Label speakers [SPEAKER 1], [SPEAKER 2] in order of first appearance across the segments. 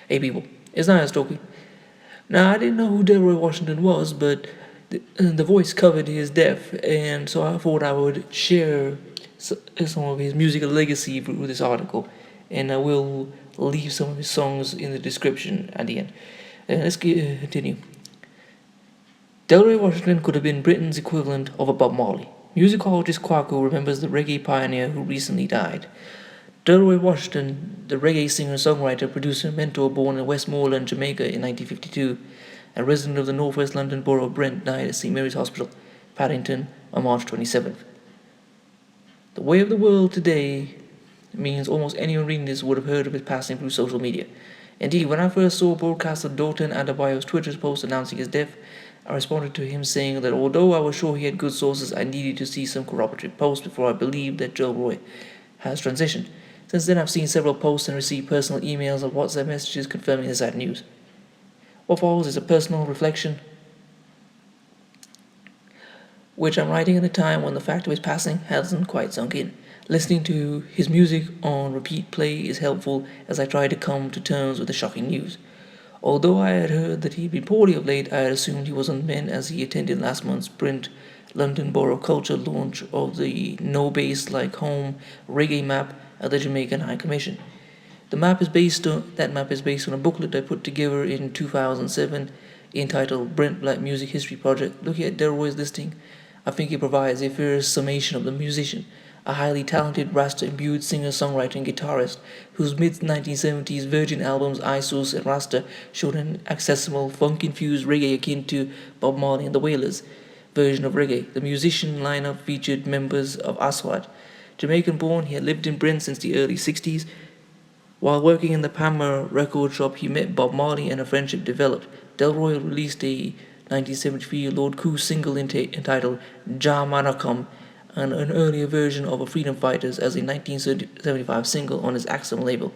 [SPEAKER 1] Hey people, it's Niall Stokey. Now I didn't know who Delroy Washington was, but the voice covered his death, and so I thought I would share some of his musical legacy through this article, and I will leave some of his songs in the description at the end. Let's continue. Delroy Washington could have been Britain's equivalent of a Bob Marley. Musicologist Kwaku remembers the reggae pioneer who recently died. Delroy Washington, the reggae singer-songwriter, producer, and mentor, born in Westmoreland, Jamaica in 1952, and resident of the northwest London borough of Brent, died at St Mary's Hospital, Paddington, on March 27th. The way of the world today means almost anyone reading this would have heard of his passing through social media. Indeed, when I first saw broadcaster Dalton Adebayo's Twitter post announcing his death, I responded to him saying that although I was sure he had good sources, I needed to see some corroborative posts before I believed that Delroy has transitioned. Since then, I've seen several posts and received personal emails and WhatsApp messages confirming the sad news. What follows is a personal reflection, which I'm writing at a time when the fact of his passing hasn't quite sunk in. Listening to his music on repeat play is helpful as I try to come to terms with the shocking news. Although I had heard that he'd been poorly of late, I had assumed he was on mend as he attended last month's Brent London Borough Culture launch of the No Bass Like Home reggae map at the Jamaican High Commission. That map is based on a booklet I put together in 2007 entitled Brent Black Music History Project. Looking at Delroy's listing, I think it provides a fair summation of the musician, a highly talented Rasta-imbued singer-songwriter and guitarist whose mid-1970s Virgin albums Isos and Rasta showed an accessible, funk-infused reggae akin to Bob Marley and the Wailers version of reggae. The musician lineup featured members of Aswad. Jamaican-born, he had lived in Brent since the early 60s. While working in the Palmer record shop, he met Bob Marley and a friendship developed. Delroy released a 1973 Lord Coos single entitled Ja Manakam, and an earlier version of a Freedom Fighters as a 1975 single on his Axum label.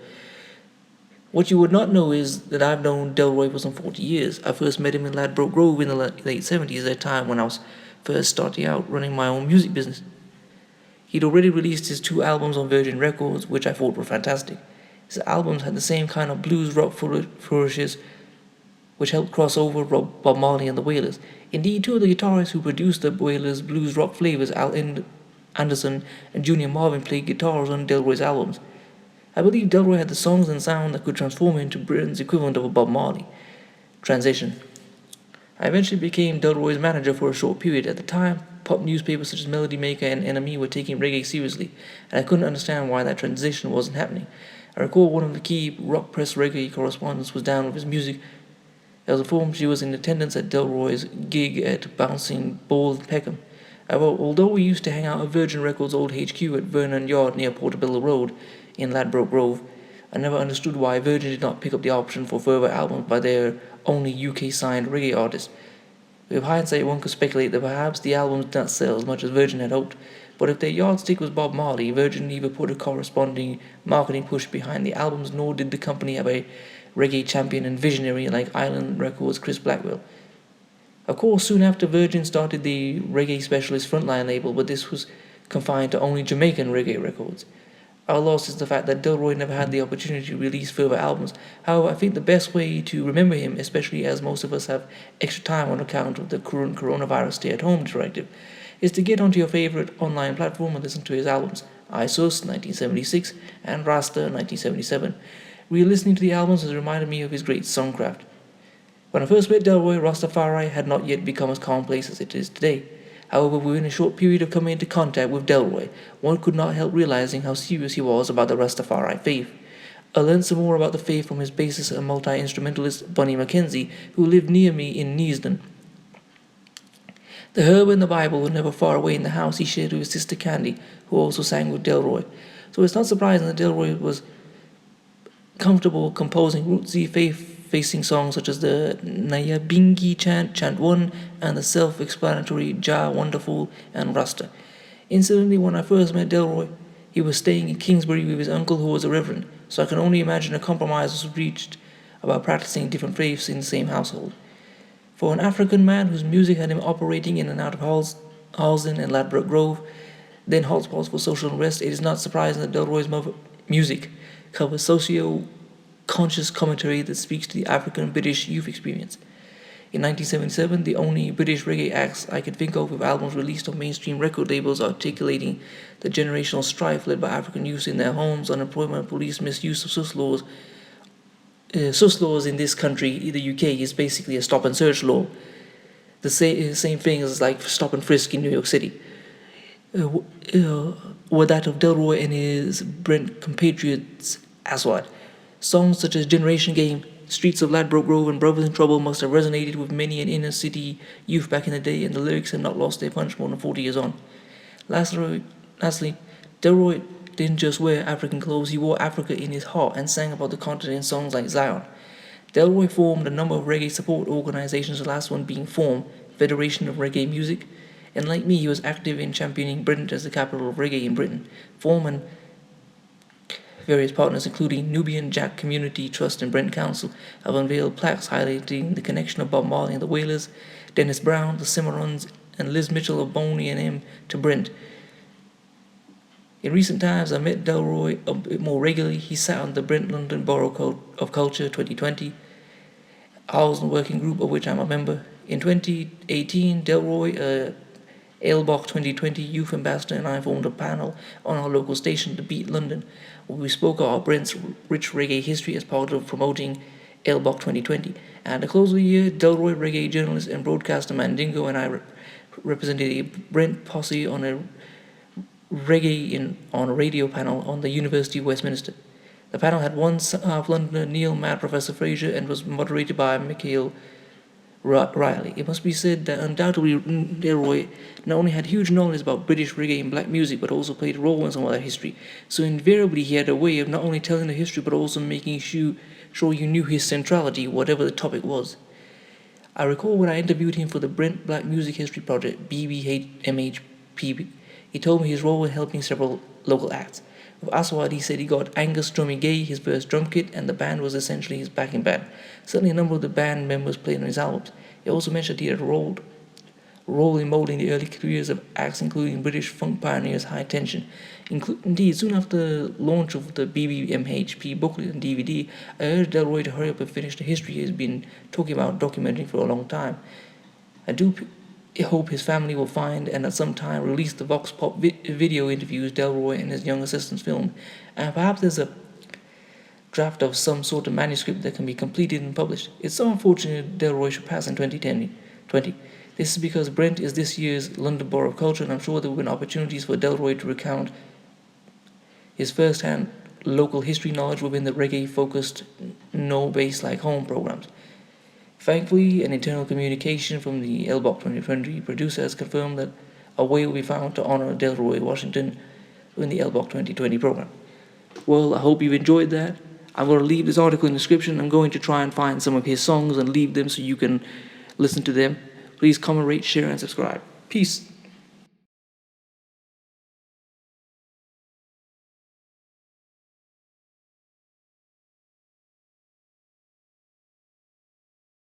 [SPEAKER 1] What you would not know is that I've known Delroy for some 40 years. I first met him in Ladbroke Grove in the late 70s, at a time when I was first starting out running my own music business. He'd already released his 2 albums on Virgin Records, which I thought were fantastic. His albums had the same kind of blues rock flourishes which helped cross over Bob Marley and the Wailers. Indeed, 2 of the guitarists who produced the Wailers' blues rock flavors, Al Anderson and Junior Marvin, played guitars on Delroy's albums. I believe Delroy had the songs and sound that could transform him into Britain's equivalent of a Bob Marley. Transition. I eventually became Delroy's manager for a short period. At the time, pop newspapers such as Melody Maker and NME were taking reggae seriously, and I couldn't understand why that transition wasn't happening. I recall one of the key rock press reggae correspondents was down with his music. I was informed she was in attendance at Delroy's gig at Bouncing Ball in Peckham. Although we used to hang out at Virgin Records' old HQ at Vernon Yard near Portobello Road in Ladbroke Grove, I never understood why Virgin did not pick up the option for further albums by their only UK-signed reggae artist. With hindsight, one could speculate that perhaps the albums did not sell as much as Virgin had hoped, but if their yardstick was Bob Marley, Virgin neither put a corresponding marketing push behind the albums, nor did the company have a reggae champion and visionary like Island Records' Chris Blackwell. Of course, soon after, Virgin started the Reggae Specialist Frontline label, but this was confined to only Jamaican reggae records. Our loss is the fact that Delroy never had the opportunity to release further albums. However, I think the best way to remember him, especially as most of us have extra time on account of the current coronavirus stay-at-home directive, is to get onto your favorite online platform and listen to his albums, Isos 1976 and Rasta 1977. Re-listening to the albums has reminded me of his great songcraft. When I first met Delroy, Rastafari had not yet become as commonplace as it is today. However, within a short period of coming into contact with Delroy, one could not help realizing how serious he was about the Rastafari faith. I learned some more about the faith from his bassist and multi-instrumentalist Bunny Mackenzie, who lived near me in Neasden. The herb and the Bible were never far away in the house he shared with his sister Candy, who also sang with Delroy. So it's not surprising that Delroy was comfortable composing rootsy faith-facing songs such as the Nyabingi chant, Chant 1, and the self-explanatory Jah Wonderful and Rasta. Incidentally, when I first met Delroy, he was staying in Kingsbury with his uncle who was a reverend, so I can only imagine a compromise was reached about practicing different faiths in the same household. For an African man whose music had him operating in and out of Halsden and Ladbroke Grove, then hotspots for social unrest, it is not surprising that Delroy's music covers conscious commentary that speaks to the African British youth experience. In 1977, the only British reggae acts I could think of with albums released on mainstream record labels articulating the generational strife led by African youth in their homes, unemployment, police misuse of sus laws in this country, the UK, is basically a stop and search law. The same thing as like stop and frisk in New York City. Were that of Delroy and his Brent compatriots as what? Songs such as Generation Game, Streets of Ladbroke Grove, and Brothers in Trouble must have resonated with many an inner city youth back in the day, and the lyrics have not lost their punch more than 40 years on. Lastly, Delroy didn't just wear African clothes, he wore Africa in his heart and sang about the continent in songs like Zion. Delroy formed a number of reggae support organizations, the last one being FORM, Federation of Reggae Music, and like me, he was active in championing Britain as the capital of reggae in Britain. FORM and various partners, including Nubian Jack Community Trust and Brent Council, have unveiled plaques highlighting the connection of Bob Marley and the Wailers, Dennis Brown, the Cimarrons, and Liz Mitchell of Boney and M to Brent. In recent times, I met Delroy a bit more regularly. He sat on the Brent London Borough of Culture 2020 House and Working Group, of which I'm a member. In 2018, Delroy, Ailbach 2020 Youth Ambassador, and I formed a panel on our local station, The Beat London, where we spoke about Brent's rich reggae history as part of promoting Ailbach 2020. And at the close of the year, Delroy, reggae journalist and broadcaster Mandingo, and I represented a Brent posse on a on a radio panel on the University of Westminster. The panel had one half Londoner, Neil Mad Professor Fraser, and was moderated by Michael Riley. It must be said that undoubtedly Delroy not only had huge knowledge about British reggae and black music, but also played a role in some of that history. So invariably he had a way of not only telling the history, but also making sure you knew his centrality, whatever the topic was. I recall when I interviewed him for the Brent Black Music History Project, BBHMHP, he told me his role in helping several local acts. With Aswad, he said he got Angus Drummy Gay his first drum kit, and the band was essentially his backing band. Certainly a number of the band members played on his albums. He also mentioned he had a role in molding the early careers of acts including British funk pioneers High Tension. Indeed, soon after the launch of the BBMHP booklet and DVD, I urged Delroy to hurry up and finish the history he has been talking about documenting for a long time. I do hope his family will find and at some time release the Vox Pop video interviews Delroy and his young assistants filmed, and perhaps there's a draft of some sort of manuscript that can be completed and published. It's so unfortunate Delroy should pass in 2020. This is because Brent is this year's London Borough of Culture, and I'm sure there will be opportunities for Delroy to recount his first-hand local history knowledge within the reggae-focused No Bass Like Home programs. Thankfully, an internal communication from the Ailbach 2020 producer has confirmed that a way will be found to honor Delroy Washington in the Ailbach 2020 program. Well, I hope you've enjoyed that. I'm going to leave this article in the description. I'm going to try and find some of his songs and leave them so you can listen to them. Please comment, rate, share, and subscribe. Peace.